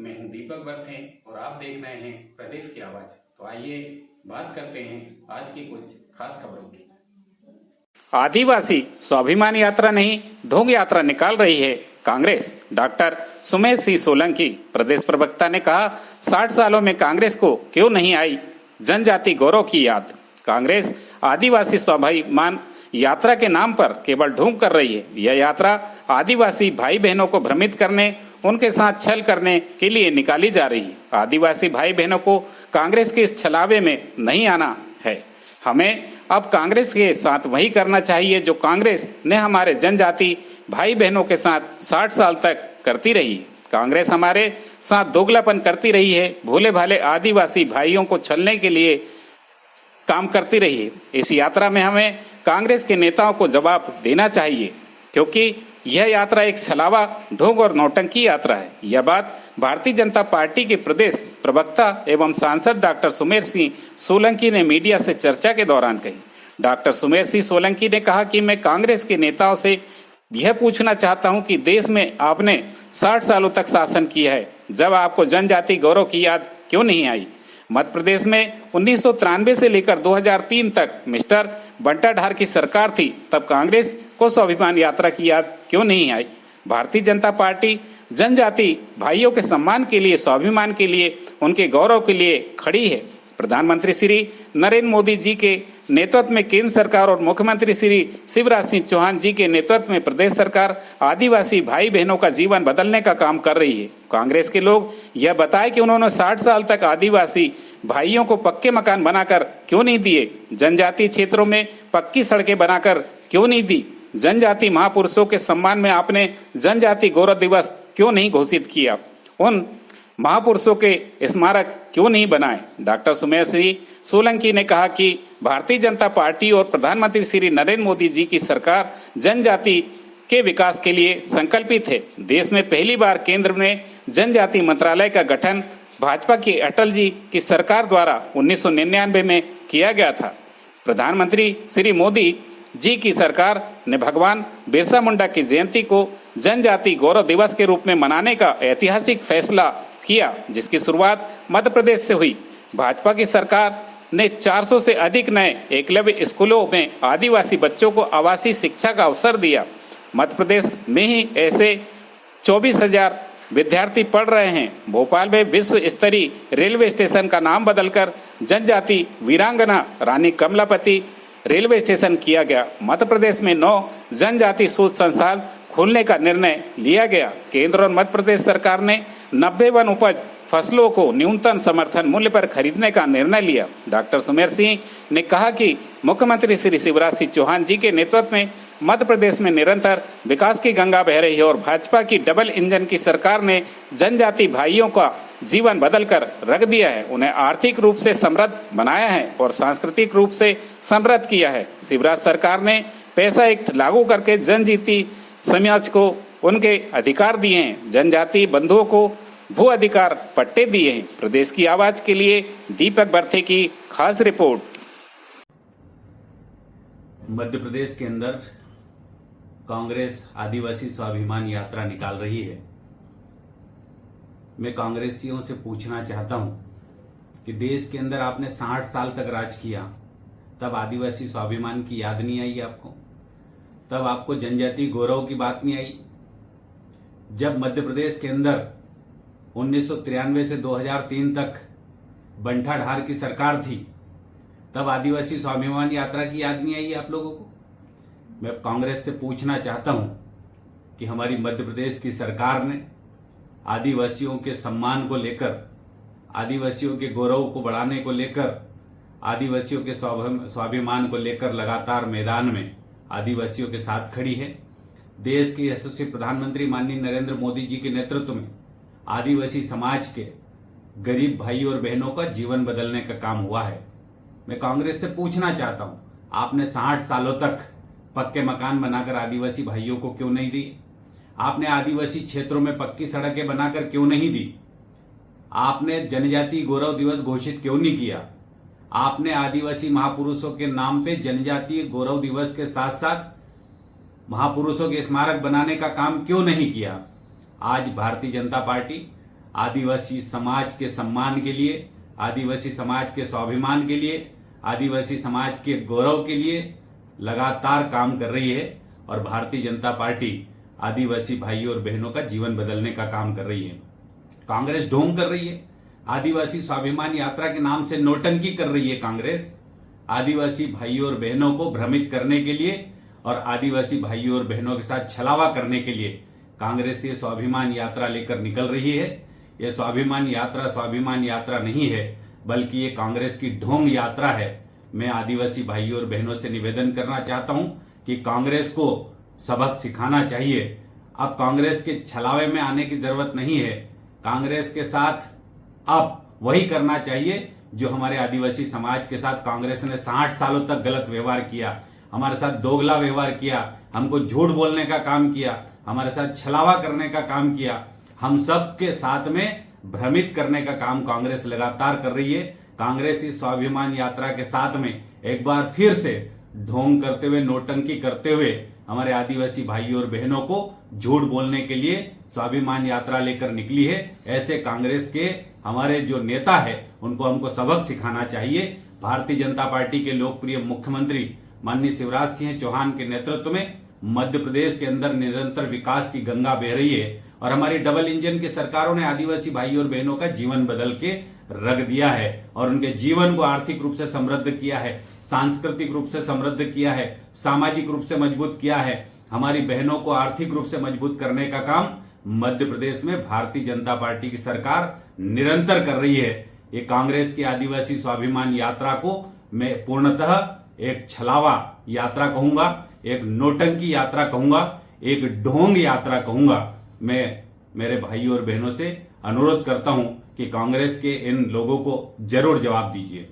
मैं हूं दीपक बर्थे और आप देख रहे हैं प्रदेश की आवाज। तो आइए बात करते हैं आज की कुछ खास खबरों की। आदिवासी स्वाभिमान यात्रा नहीं, ढोंग यात्रा निकाल रही है कांग्रेस। डॉक्टर सुमेर सिंह सोलंकी प्रदेश प्रवक्ता ने कहा, 60 सालों में कांग्रेस को क्यों नहीं आई जनजाति गौरव की याद। कांग्रेस आदिवासी स्वाभिमान यात्रा के नाम पर केवल ढोंग कर रही है। यह यात्रा आदिवासी भाई बहनों को भ्रमित करने, उनके साथ छल करने के लिए निकाली जा रही है। आदिवासी भाई बहनों को कांग्रेस के इस छलावे में नहीं आना है। हमें अब कांग्रेस के साथ वही करना चाहिए जो कांग्रेस ने हमारे जनजाति भाई बहनों के साथ 60 साल तक करती रही है। कांग्रेस हमारे साथ दोगलापन करती रही है, भोले भाले आदिवासी भाइयों को छलने के लिए काम करती रही है। इस यात्रा में हमें कांग्रेस के नेताओं को जवाब देना चाहिए, क्योंकि यह यात्रा एक छलावा, ढोंग और नौटंकी यात्रा है। यह बात भारतीय जनता पार्टी के प्रदेश प्रवक्ता एवं सांसद डॉक्टर सुमेर सिंह सोलंकी ने मीडिया से चर्चा के दौरान कही। डॉक्टर सुमेर सिंह सोलंकी ने कहा कि मैं कांग्रेस के नेताओं से यह पूछना चाहता हूं कि देश में आपने 60 सालों तक शासन किया है, जब आपको जनजाति गौरव की याद क्यों नहीं आई। मध्य प्रदेश में 1993 से लेकर 2003 तक मिस्टर बंटा ढार की सरकार थी, तब कांग्रेस को स्वाभिमान यात्रा की याद क्यों नहीं आई। भारतीय जनता पार्टी जनजाति भाइयों के सम्मान के लिए, स्वाभिमान के लिए, उनके गौरव के लिए खड़ी है। प्रधानमंत्री श्री नरेंद्र मोदी जी के नेतृत्व में केंद्र सरकार और मुख्यमंत्री श्री शिवराज सिंह चौहान जी के नेतृत्व में प्रदेश सरकार आदिवासी भाई बहनों का जीवन बदलने का काम कर रही है। कांग्रेस के लोग यह बताए कि उन्होंने 60 साल तक आदिवासी भाइयों को पक्के मकान बनाकर क्यों नहीं दिए, जनजातीय क्षेत्रों में पक्की सड़कें बनाकर क्यों नहीं दी, जनजाति महापुरुषों के सम्मान में आपने जनजाति गौरव दिवस क्यों नहीं घोषित किया, उन महापुरुषों के स्मारक क्यों नहीं बनाए। डॉक्टर सुमेर सिंह सोलंकी ने कहा कि भारतीय जनता पार्टी और प्रधानमंत्री श्री नरेंद्र मोदी जी की सरकार जनजाति के विकास के लिए संकल्पित है। देश में पहली बार केंद्र में जनजाति मंत्रालय का गठन भाजपा की अटल जी की सरकार द्वारा 1999 में किया गया था। प्रधानमंत्री श्री मोदी जी की सरकार ने भगवान बिरसा मुंडा की जयंती को जनजाति गौरव दिवस के रूप में मनाने का ऐतिहासिक फैसला किया, जिसकी शुरुआत मध्य प्रदेश से हुई। भाजपा की सरकार ने 400 से अधिक नए एकलव्य स्कूलों में आदिवासी बच्चों को आवासीय शिक्षा का अवसर दिया। मध्य प्रदेश में ही ऐसे 24,000 विद्यार्थी पढ़ रहे हैं। भोपाल में विश्व स्तरीय रेलवे स्टेशन का नाम बदलकर जनजाति वीरांगना रानी कमलापति रेलवे स्टेशन किया गया। मध्य प्रदेश में 9 जनजाति शोध संस्थान खोलने का निर्णय लिया गया। केंद्र और मध्य प्रदेश सरकार ने 90 वन उपज फसलों को न्यूनतम समर्थन मूल्य पर खरीदने का निर्णय लिया। डॉक्टर सुमेर सिंह ने कहा कि मुख्यमंत्री श्री शिवराज सिंह चौहान जी के नेतृत्व में मध्य प्रदेश में निरंतर विकास की गंगा बह रही है और भाजपा की डबल इंजन की सरकार ने जनजाति भाइयों का जीवन बदलकर रख दिया है, उन्हें आर्थिक रूप से समृद्ध बनाया है और सांस्कृतिक रूप से समृद्ध किया है। शिवराज सरकार ने पैसा एक्ट लागू करके जनजाति समाज को उनके अधिकार दिए हैं, जनजाति बंधुओं को भू अधिकार पट्टे दिए हैं। प्रदेश की आवाज के लिए दीपक बर्थे की खास रिपोर्ट। मध्य प्रदेश के अंदर कांग्रेस आदिवासी स्वाभिमान यात्रा निकाल रही है। मैं कांग्रेसियों से पूछना चाहता हूं कि देश के अंदर आपने 60 साल तक राज किया, तब आदिवासी स्वाभिमान की याद नहीं आई आपको? तब आपको जनजाति गौरव की बात नहीं आई? जब मध्य प्रदेश के अंदर 1993 से 2003 तक बंटा ढार की सरकार थी, तब आदिवासी स्वाभिमान यात्रा की याद नहीं आई आप लोगों को? मैं कांग्रेस से पूछना चाहता हूं कि हमारी मध्य प्रदेश की सरकार ने आदिवासियों के सम्मान को लेकर, आदिवासियों के गौरव को बढ़ाने को लेकर, आदिवासियों के स्वाभिमान को लेकर लगातार मैदान में आदिवासियों के साथ खड़ी है। देश के यशस्वी प्रधानमंत्री माननीय नरेंद्र मोदी जी के नेतृत्व में आदिवासी समाज के गरीब भाई और बहनों का जीवन बदलने का काम हुआ है। मैं कांग्रेस से पूछना चाहता हूं, आपने 60 सालों तक पक्के मकान बनाकर आदिवासी भाइयों को क्यों नहीं दी? आपने आदिवासी क्षेत्रों में पक्की सड़कें बनाकर क्यों नहीं दी? आपने जनजाति गौरव दिवस घोषित क्यों नहीं किया? आपने आदिवासी महापुरुषों के नाम पे जनजातीय गौरव दिवस के साथ साथ महापुरुषों के स्मारक बनाने का काम क्यों नहीं किया? आज भारतीय जनता पार्टी आदिवासी समाज के सम्मान के लिए, आदिवासी समाज के स्वाभिमान के लिए, आदिवासी समाज के गौरव के लिए लगातार काम कर रही है और भारतीय जनता पार्टी आदिवासी भाइयों और बहनों का जीवन बदलने का काम कर रही है। कांग्रेस ढोंग कर रही है, आदिवासी स्वाभिमान यात्रा के नाम से नौटंकी कर रही है। कांग्रेस आदिवासी भाइयों और बहनों को भ्रमित करने के लिए और आदिवासी भाइयों और बहनों के साथ छलावा करने के लिए कांग्रेस ये स्वाभिमान यात्रा लेकर निकल रही है। ये स्वाभिमान यात्रा नहीं है, बल्कि ये कांग्रेस की ढोंग यात्रा है। मैं आदिवासी भाइयों और बहनों से निवेदन करना चाहता हूं कि कांग्रेस को सबक सिखाना चाहिए। अब कांग्रेस के छलावे में आने की जरूरत नहीं है। कांग्रेस के साथ अब वही करना चाहिए जो हमारे आदिवासी समाज के साथ कांग्रेस ने 60 सालों तक गलत व्यवहार किया, हमारे साथ दोगला व्यवहार किया, हमको झूठ बोलने का काम किया, हमारे साथ छलावा करने का काम किया, हम सब के साथ में भ्रमित करने का काम कांग्रेस लगातार कर रही है। कांग्रेस इस स्वाभिमान यात्रा के साथ में एक बार फिर से ढोंग करते हुए, नौटंकी करते हुए हमारे आदिवासी भाइयों और बहनों को झूठ बोलने के लिए स्वाभिमान यात्रा लेकर निकली है। ऐसे कांग्रेस के हमारे जो नेता है उनको हमको सबक सिखाना चाहिए। भारतीय जनता पार्टी के लोकप्रिय मुख्यमंत्री माननीय शिवराज सिंह चौहान के नेतृत्व में मध्य प्रदेश के अंदर निरंतर विकास की गंगा बह रही है और हमारी डबल इंजन की सरकारों ने आदिवासी भाइयों और बहनों का जीवन बदल के रख दिया है और उनके जीवन को आर्थिक रूप से समृद्ध किया है, सांस्कृतिक रूप से समृद्ध किया है, सामाजिक रूप से मजबूत किया है। हमारी बहनों को आर्थिक रूप से मजबूत करने का काम मध्य प्रदेश में भारतीय जनता पार्टी की सरकार निरंतर कर रही है। ये कांग्रेस की आदिवासी स्वाभिमान यात्रा को मैं पूर्णतः एक छलावा यात्रा कहूंगा, एक नौटंकी यात्रा कहूंगा, एक ढोंग यात्रा कहूंगा। मैं मेरे भाइयों और बहनों से अनुरोध करता हूं कि कांग्रेस के इन लोगों को जरूर जवाब दीजिए।